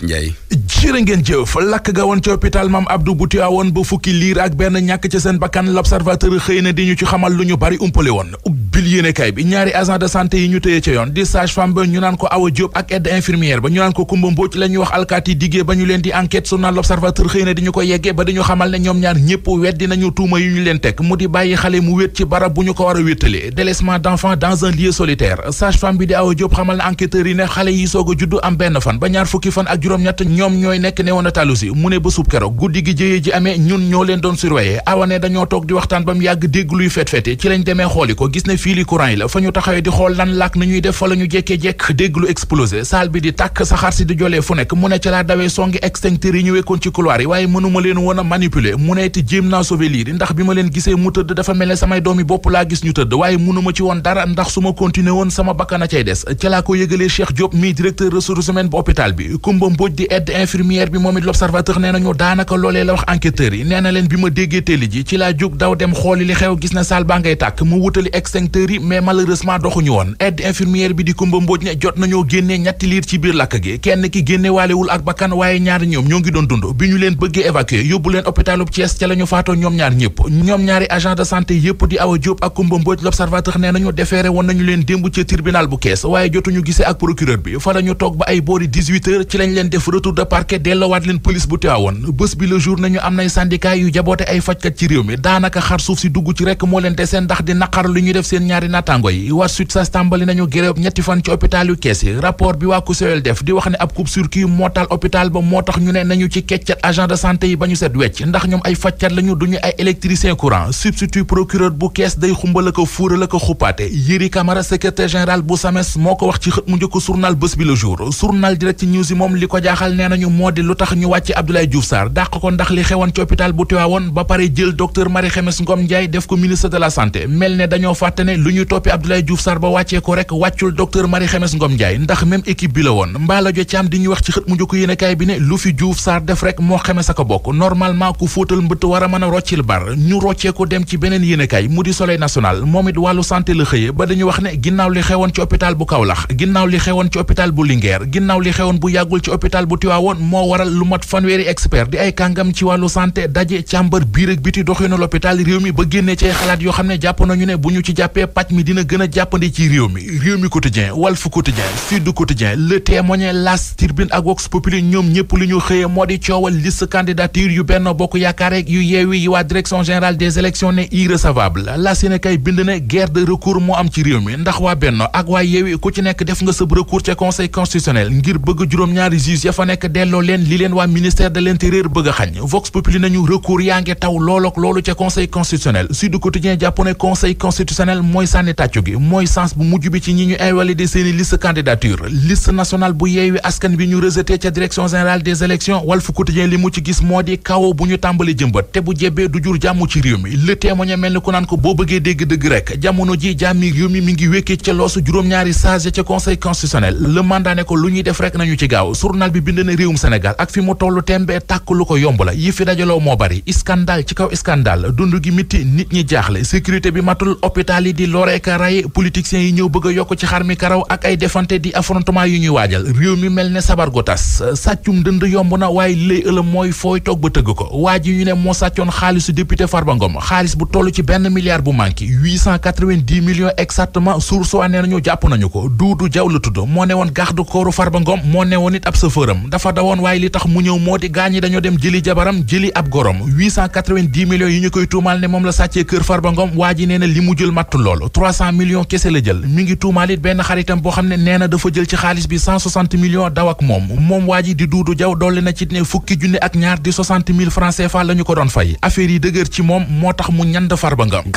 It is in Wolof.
Ndiaye. jërë ngeen jëf lakk ga woon ci hôpital Mame Abdou bu Tivaouane ba fukki liir ak benn ñàkk ci seen bakkan l'observateur xëy na di ñu ci xamal lu ñu bari umpale woon ubbil yéenekaay bi ñaari agent de santé yi ñu tëye ca yoon di sage-femme ba ñu naan ko Awa Diop ak aide infirmière ba ñu naan ko Kumba Mbóoj la ñuy wax alkaati diggee ba ñu leen di enquête su naan l'observateur xëy na di ñu ko yeggee ba di ñu xamal ne ñoom ñaar ñëpp weddi nañu tuuma yu ñu leen teg mu di bàyyi xale mu wét ci barab bu ñu ko war a wéttale délaissement d'enfant dans un lieu solitaire sage-femme bi di Awa Diop xamal na enquêteurs yi ne xale yi soog a juddu am benn fan ba ñaar fukki fan ak juróom-ñett ñoom ñooy nekk néonatalu si mu ne bésub keroog guddi gi jëyee ji amee ñun ñoo leen doon surveiller Awa ne dañoo toog di waxtaan ba mu yàgg dégg luy fet-fete ci lañ demee xooli ko gis ne fii li courant yi la fa ñu taxawee di xool lan laak na ñuy def fa la ñu jekkee-jekk dégg lu explosé salle bi di tàkk saxaar si di jolee fu nekk mu ne ca laa dawee songi extincteurs yi ñu wekkoon ci couloir yi waaye mënuma leen woon a manipuler mu ne te jéem naa sauver lii ndax bi ma leen gisee mu tëdd dafa mel ne samay doomi bopp laa gis ñu tëdd waaye mënuma ci woon dara ndax su ma continuer woon sama bakkan a cay des ca laa ko yëgalee Cheikh Diop mi directeur ressources humaines bu hôpital bi Kumba Mbóoj di aide infirmière bi moom it l'observateur nee nañu daanaka loolee la wax enquêteurs yi nee na leen bi ma déggee télé ji ci laa jóg daw dem xooli li xew gis na salle baa ngay tàkk mu wutali extincteurs yi mais malheureusement doxuñu woon aide infirmière bi di Kumba Mbóoj ne jot nañoo génnee ñetti liir ci biir lakk gi kenn ki génne waalewul ak bakkan waaye ñaari ñoom ñoo ngi doon dund bi ñu leen bëggee évacuer yóbbu leen hôpitalub Thiès ca la ñu faatoo ñoom ñaar ñëpp ñoom ñaari agent de santé yëpp di Awa Diop ak Kumba Mbóoj l'observateur nee nañu déféré woon nañu leen démb ci tribunal bu Kees waaye jotuñu gisee ak procureur bi fa la ñu toog ba ay boori 18 heures ci lañ leen def retour de parquet delloowaat leen police bu Tivaouane bés bi le jour nañu am nay syndicat yu jaboote ay fajkat ci réew mi daanaka xar suuf si dugg ci rekk moo leen deseen ndax di naqar lu ñuy def seen ñaari nattaango yi war sut sa tàmbali nañu gréew ñetti fan ci hôpital yu Kees yi rapport bi waa COSEOL def di wax ne ab coupe-circuit moo taal hôpital ba moo tax ñu ne nañu ci keccat agent de santé yi ba ñu set wecc ndax ñoom ay fajkat lañu duñu ay électricien courant substitut procureur bu Kees day xumbal ko fuural ko xuppaate Yéri Camara secrétaire général bu SAMES moo ko wax ci xët mu njëkk journal bés bi le jour journal Direct News yi moom li ko jaaxal nee nañu moo di lu tax ñu wàcce Abdoulaye Diouf Sarr dàq ko ndax li xewoon ci hôpital bu Tivaouane ba pare jël docteur Marie Khemesse Ngom Ndiaye def ko ministre de la santé mel ne dañoo fàtte ne lu ñu toppee Abdoulaye Diouf Sarr ba wàccee ko rek wàccul docteur Marie Khemesse Ngom Ndiaye ndax même équipe bi la woon Mbaalo Jo Caam di ñu wax ci xët mu njëkk yéenekaay bi ne lu fi Diouf Sarr def rek moo Khemesse ko bokk normalement ku fóotal mbëtt war a mën a roccil bar ñu roccee ko dem ci beneen yéenekaay mu di Soleil national moom it wàllu santé la xëye ba dañu wax ne ginnaaw li xewoon ci hôpital bu Kaolack ginnaaw li xewoon ci hôpital bu Linguère ginnaaw li xewoon bu yàggul ci hôpital bu Tivaouane moo waral lu mat fanweeri expert di ay kàngam ci wàllu santé daje càmbar biir ak biti doxinu l'hôpital réew mi ba génnee ci ay xalaat yoo xam ne jàpp nañu ne bu ñu ci jàppee pàcc mi dina gën a jàppandi ci réew mi quotidien Walf Quotidien Sud Quotidien Le Témoin L'As Tribune ak Vox Populi ñoom ñëpp li ñu xëyee moo di coowal liste candidature yu Benno Bokk Yaakaar ak yu Yewwi yi waa direction générale des élections ne irrecevable la Sénégal bind ne guerre de recours moo am ci réew mi ndax waa Benno ak waa Yewwi ku ci nekk def nga sab recours ca conseil constitutionnel ngir bëgg juróom-ñaari juge ya fa nekk delloo leen li leen waa ministère de l'intérieur bëgg a xañ Vox Populi nañu recours yaa ngi taw loolook loolu ca conseil constitutionnel Sud Quotidien jàpp ne conseil constitutionnel mooy sànni tàccu gi mooy sens bu mujj bi ci ñi ñu invalider seeni liste candidature liste nationale bu Yewwi Askan Wi ñu rejeté ca direction générale des élections Walf Quotidien li mu ci gis moo di kawo bu ñu tàmbali jëmbat te bu jebbee du jur jàmm ci réew mi Le Témoin mel ni ku naan ko boo bëggee dégg dëgg rek jamono ji jàmmi réew mi ngi wékkee ca loosu juróom-ñaari sage ca conseil constitutionnel le mandat ne ko lu ñuy def rek nañu ci gaaw journal bi bind na réewum Sénégal ak fi mu tollu tembe tàkk lu ko yomb la yi fi dajaloo moo bari scandale ci kaw scandale dund gi mitti nit ñi jaaxle sécurité bi matul hôpital yi di loreeka ray politiciens yi ñëw bëgg a yokk ci xar mi karaw ak ay defante di affrontement yu ñuy waajal réew mi mel ne sabar gu tas sàccum dënd yomb na waaye li lay ëlëm mooy fooy toog ba tëgg ko waa ji ñu ne moo sàccoon xaalisu député Farba Ngom xaalis bu toll ci benn milliard bu manqué 890 millions exactement source waa nee nañu jàpp nañu ko Doudou Diaw la tudd moo ne woon garde corps Farba Ngom moo ne woon it ab chauffeuram dafa dawoon waaye li tax mu ñëw moo di gaañi dañoo dem jëli jabaram jëli ab gorom 890 millions yi ñu koy tuumaal ne moom la sàccee kër Farba Ngom waa ji nee na li mu jël mattu loolu 300 millions kese la jël mi ngi tuumaal it benn xaritam boo xam ne nee na dafa jël ci xaalis bi 160 millions daw ak moom waa ji di Doudou Diaw dolli na ci ne fukki junne ak ñaar di 60 000 francs CFA la ñu ko doon fay affaire yi dëgër ci moom moo tax mu ñand Farba Ngom